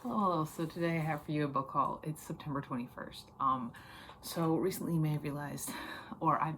Hello, so today I have for you a book haul. It's September 21st. So recently you may have realized, or I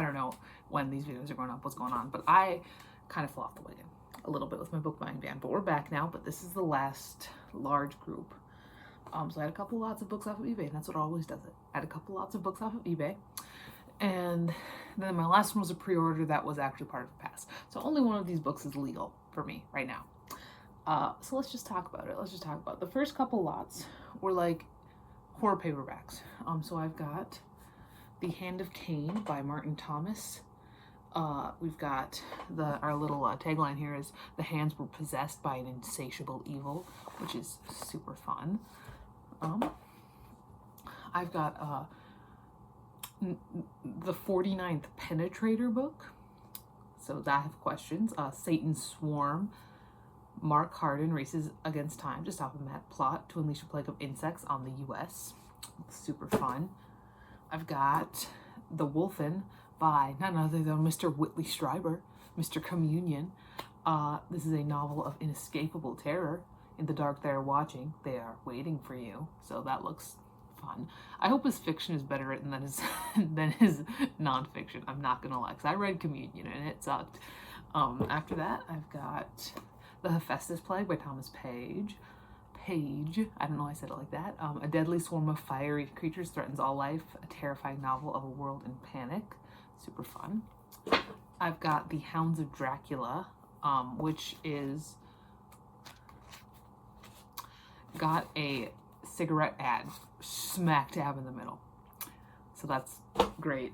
don't know when these videos are going up, what's going on, but I kind of fell off the wagon a little bit with my book buying ban, but we're back now, but this is the last large group. So I had a couple lots of books off of eBay, and that's what always does it. I had a couple lots of books off of eBay, and then my last one was a pre-order that was actually part of a pass. So only one of these books is legal for me right now. So let's just talk about it. The first couple lots were like horror paperbacks. So I've got The Hand of Cain by Martin Thomas. We've got our little tagline here is "The hands were possessed by an insatiable evil," which is super fun. I've got the 49th Penetrator book. So that I have questions. Satan's Swarm. Mark Harden races against time to stop a mad plot to unleash a plague of insects on the U.S. Super fun. I've got The Wolfen by none other than Mr. Whitley Strieber, Mr. Communion. This is a novel of inescapable terror. In the dark they are watching, they are waiting for you. So that looks fun. I hope his fiction is better written than his nonfiction. I'm not gonna lie, because I read Communion and it sucked. After that, I've got The Hephaestus Plague by Thomas Page. I don't know why I said it like that. A deadly swarm of fiery creatures threatens all life. A terrifying novel of a world in panic. Super fun. I've got The Hounds of Dracula, which is got a cigarette ad smack dab in the middle. So that's great.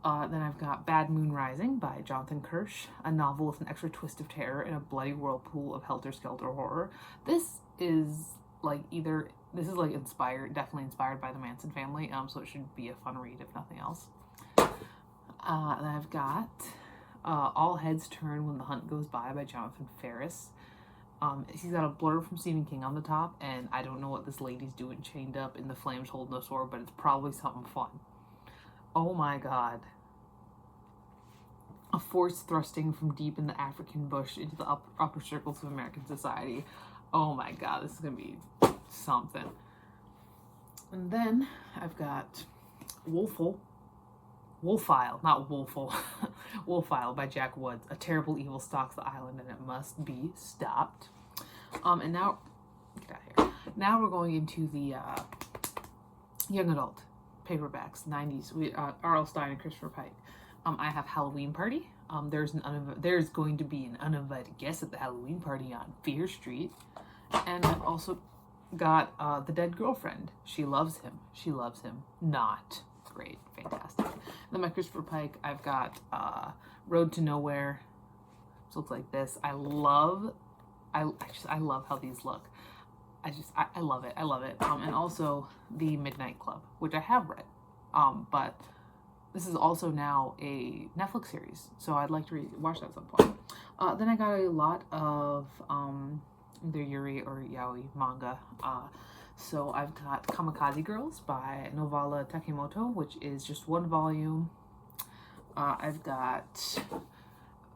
Then I've got Bad Moon Rising by Jonathan Kirsch, a novel with an extra twist of terror in a bloody whirlpool of helter-skelter horror. This is definitely inspired by the Manson family, so it should be a fun read if nothing else. Then I've got All Heads Turn When the Hunt Goes By Jonathan Ferris. He's got a blurb from Stephen King on the top, and I don't know what this lady's doing chained up in the flames holding a sword, but it's probably something fun. Oh my god. A force thrusting from deep in the African bush into the upper circles of American society. Oh my god, this is gonna be something. And then I've got Wolfile, not Wolfle. Wolfile by Jack Woods. A terrible evil stalks the island and it must be stopped. And now, get out of here. Now we're going into the young adult paperbacks, 90s. R.L. Stine and Christopher Pike. I have Halloween Party. There's going to be an uninvited guest at the Halloween party on Fear Street. And I've also got The Dead Girlfriend. She loves him. Not. Great. Fantastic. Then my Christopher Pike, I've got Road to Nowhere. This looks like this. I love how these look. I love it. And also The Midnight Club, which I have read. But this is also now a Netflix series, so I'd like to watch that at some point. Then I got a lot of either Yuri or Yaoi manga. So I've got Kamikaze Girls by Novala Takemoto, which is just one volume. I've got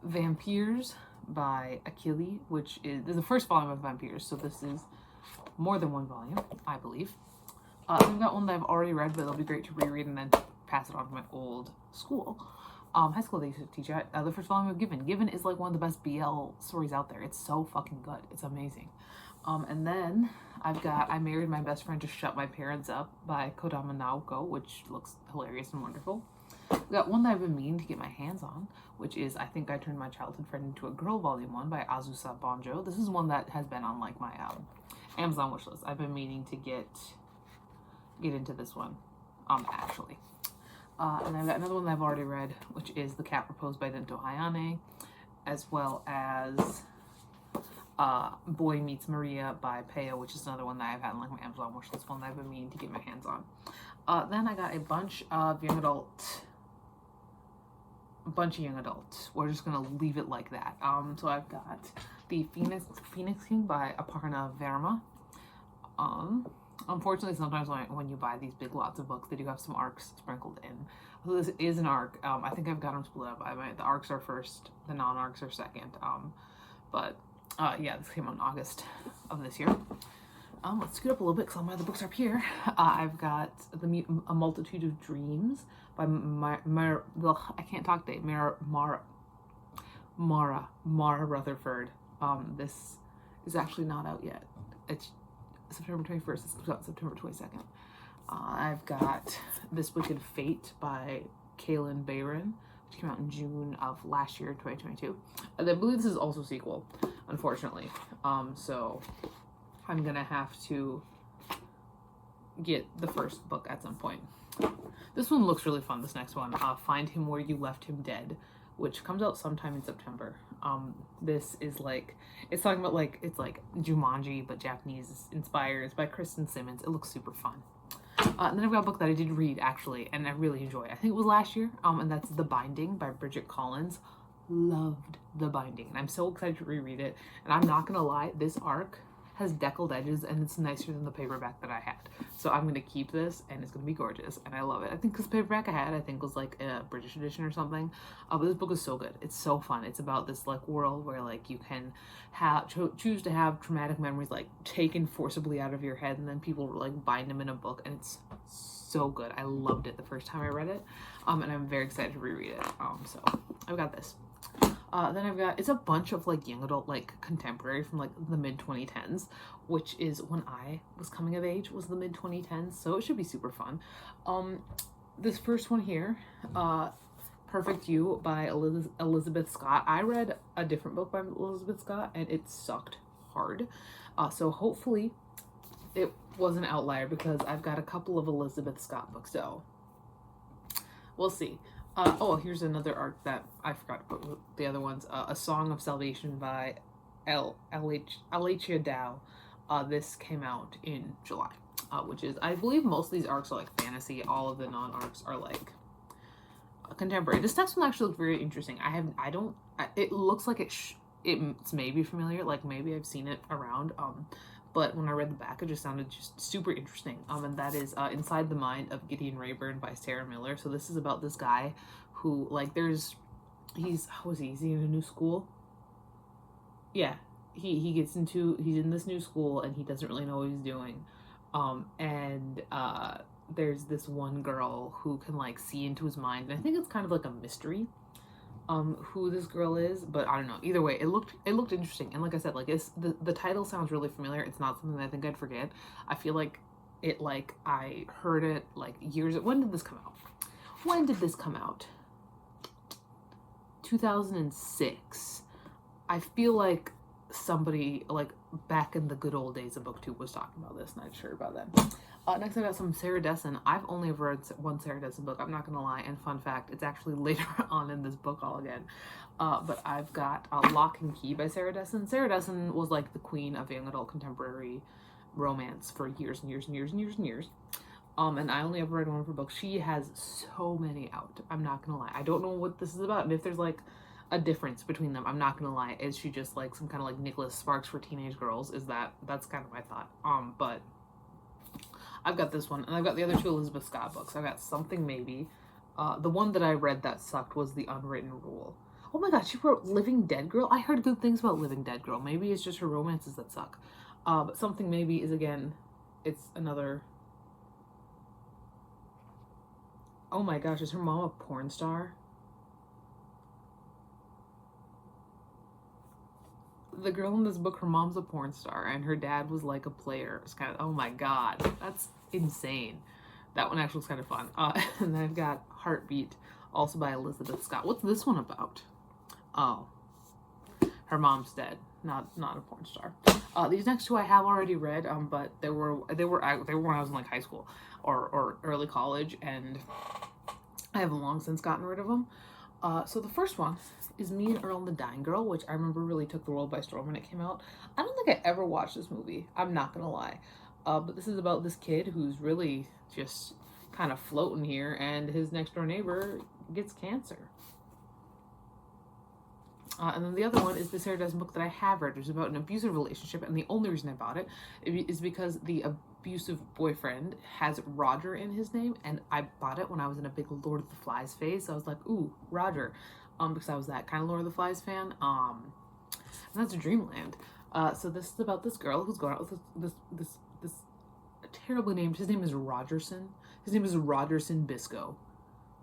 Vampires by Akili, which is the first volume of Vampires, so this is more than one volume, I believe. I've got one that I've already read, but it'll be great to reread and then pass it on to my old school. High school they used to teach it. The first volume of Given. Given is like one of the best BL stories out there. It's so fucking good. It's amazing. And then I've got I Married My Best Friend to Shut My Parents Up by Kodama Naoko, which looks hilarious and wonderful. I've got one that I've been meaning to get my hands on, which is I Think I Turned My Childhood Friend Into a Girl, Volume 1 by Azusa Banjo. This is one that has been on like my Amazon wishlist. I've been meaning to get into this one, actually. And I've got another one that I've already read, which is The Cat Proposed by Dento Ayane, as well as Boy Meets Maria by Peyo, which is another one that I've had on like my Amazon wishlist, one that I've been meaning to get my hands on. Then I got a bunch of young adult. We're just gonna leave it like that. So I've got The Phoenix King by Aparna Verma. Unfortunately, sometimes when you buy these big lots of books, they do have some arcs sprinkled in. So this is an arc. I think I've got them split up. The arcs are first, the non-arcs are second. Yeah, this came out in August of this year. Let's scoot up a little bit because all my other books are up here. I've got A Multitude of Dreams by I can't talk today. Mara Rutherford. This is actually not out yet. It's September 21st. It's out September 22nd. I've got This Wicked Fate by Kaylin Bayron, which came out in June of last year, 2022. And I believe this is also a sequel, unfortunately. So I'm gonna have to get the first book at some point. This one looks really fun, this next one. Find Him Where You Left Him Dead, which comes out sometime in September. This is like, it's talking about like, it's like Jumanji, but Japanese inspired. It's by Kristen Simmons. It looks super fun. And then I've got a book that I did read, actually, and I really enjoy. I think it was last year, and that's The Binding by Bridget Collins. Loved The Binding, and I'm so excited to reread it. And I'm not gonna lie, this arc has deckled edges, and it's nicer than the paperback that I had. So I'm gonna keep this, and it's gonna be gorgeous, and I love it. I think because the paperback I had, I think was like a British edition or something. But this book is so good. It's so fun. It's about this like world where like you can choose to have traumatic memories like taken forcibly out of your head, and then people like bind them in a book, and it's so good. I loved it the first time I read it, and I'm very excited to reread it. So I've got this. Then I've got, it's a bunch of like young adult, like contemporary from like the mid 2010s, which is when I was coming of age, was the mid 2010s. So it should be super fun. This first one here, Perfect You by Elizabeth Scott. I read a different book by Elizabeth Scott and it sucked hard. So hopefully it was an outlier because I've got a couple of Elizabeth Scott books. So we'll see. Here's another arc that I forgot to put the other ones. A Song of Salvation by Alicia Dow. This came out in July, which is, I believe most of these arcs are like fantasy. All of the non-arcs are like contemporary. This next one actually looks very interesting. It looks like it's maybe familiar, like maybe I've seen it around. But when I read the back, it just sounded just super interesting. And that is Inside the Mind of Gideon Rayburn by Sarah Miller. So this is about this guy who, like, he's in a new school? Yeah, he's in this new school and he doesn't really know what he's doing. There's this one girl who can, like, see into his mind. And I think it's kind of like a mystery. Who this girl is, but I don't know. Either way, it looked interesting, and like I said, like the title sounds really familiar. It's not something that I think I'd forget. I feel like I heard it like years. When did this come out? 2006. I feel like somebody like back in the good old days of BookTube was talking about this, not sure about that. Next I got some Sarah Dessen. I've only ever read one Sarah Dessen book, I'm not gonna lie, and fun fact, it's actually later on in this book all again. But I've got Lock and Key by Sarah Dessen. Sarah Dessen was like the queen of young adult contemporary romance for years and years and years and years and years. And I only ever read one of her books. She has so many out, I'm not gonna lie. I don't know what this is about, and if there's like a difference between them, I'm not gonna lie. Is she just like some kind of like Nicholas Sparks for teenage girls? That's kind of my thought. But I've got this one, and I've got the other two Elizabeth Scott books. I've got Something Maybe. The one that I read that sucked was The Unwritten Rule. Oh my god, she wrote Living Dead Girl? I heard good things about Living Dead Girl. Maybe it's just her romances that suck. But Something Maybe is, again, it's another... Oh my gosh, is her mom a porn star? The girl in this book, her mom's a porn star, and her dad was like a player. It's kind of, oh my god, that's insane. That one actually was kind of fun. And then I've got Heartbeat, also by Elizabeth Scott. What's this one about? Oh, her mom's dead. Not a porn star. These next two I have already read, but they were when I was in like high school or early college, and I have long since gotten rid of them. So the first one is Me and Earl and the Dying Girl, which I remember really took the world by storm when it came out. I don't think I ever watched this movie, I'm not gonna lie. But this is about this kid who's really just kind of floating here, and his next door neighbor gets cancer. And then the other one is the Sarah Dessen book that I have read, which is about an abusive relationship, and the only reason I bought it is because the abusive boyfriend has Roger in his name, and I bought it when I was in a big Lord of the Flies phase, so I was like, ooh, Roger, because I was that kind of Lord of the Flies fan, and that's Dreamland. So this is about this girl who's going out with this terribly named. His name is Rogerson. His name is Rogerson Bisco.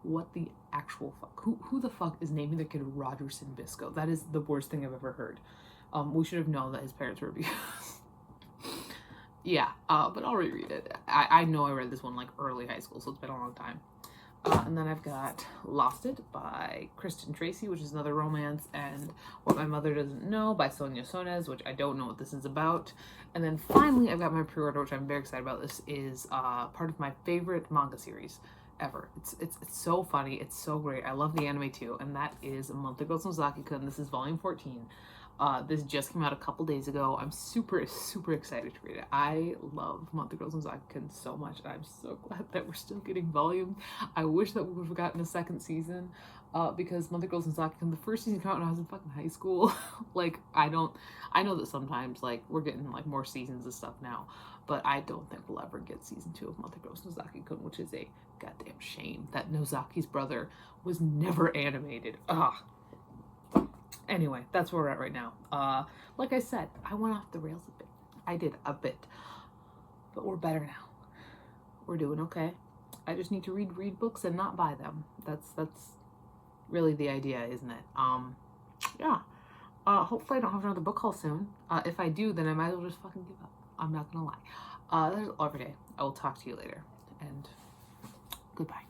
What the actual fuck? Who the fuck is naming their kid Rogerson Bisco? That is the worst thing I've ever heard. We should have known that his parents were because. Yeah, but I'll reread it. I know I read this one like early high school, so it's been a long time. And then I've got Lost It by Kristen Tracy, which is another romance, and What My Mother Doesn't Know by Sonia Sonez, which I don't know what this is about. And then finally, I've got my pre-order, which I'm very excited about. This is part of my favorite manga series ever. It's so funny. It's so great. I love the anime too, and that is Monthly Girls Nozaki-kun. This is volume 14. This just came out a couple days ago. I'm super, super excited to read it. I love Monthly Girls Nozaki-kun so much, and I'm so glad that we're still getting volumes. I wish that we would have gotten a second season, because Monthly Girls Nozaki-kun, the first season came out when I was in fucking high school. Like, I know that sometimes, like, we're getting, like, more seasons of stuff now, but I don't think we'll ever get season 2 of Monthly Girls Nozaki-kun, which is a goddamn shame that Nozaki's brother was never animated. Ugh. Anyway, that's where we're at right now. Like I said, I went off the rails a bit. I did a bit. But we're better now. We're doing okay. I just need to read books and not buy them. That's really the idea, isn't it? Yeah. Hopefully I don't have another book haul soon. If I do, then I might as well just fucking give up. I'm not gonna lie. That's all for today. I will talk to you later. And goodbye.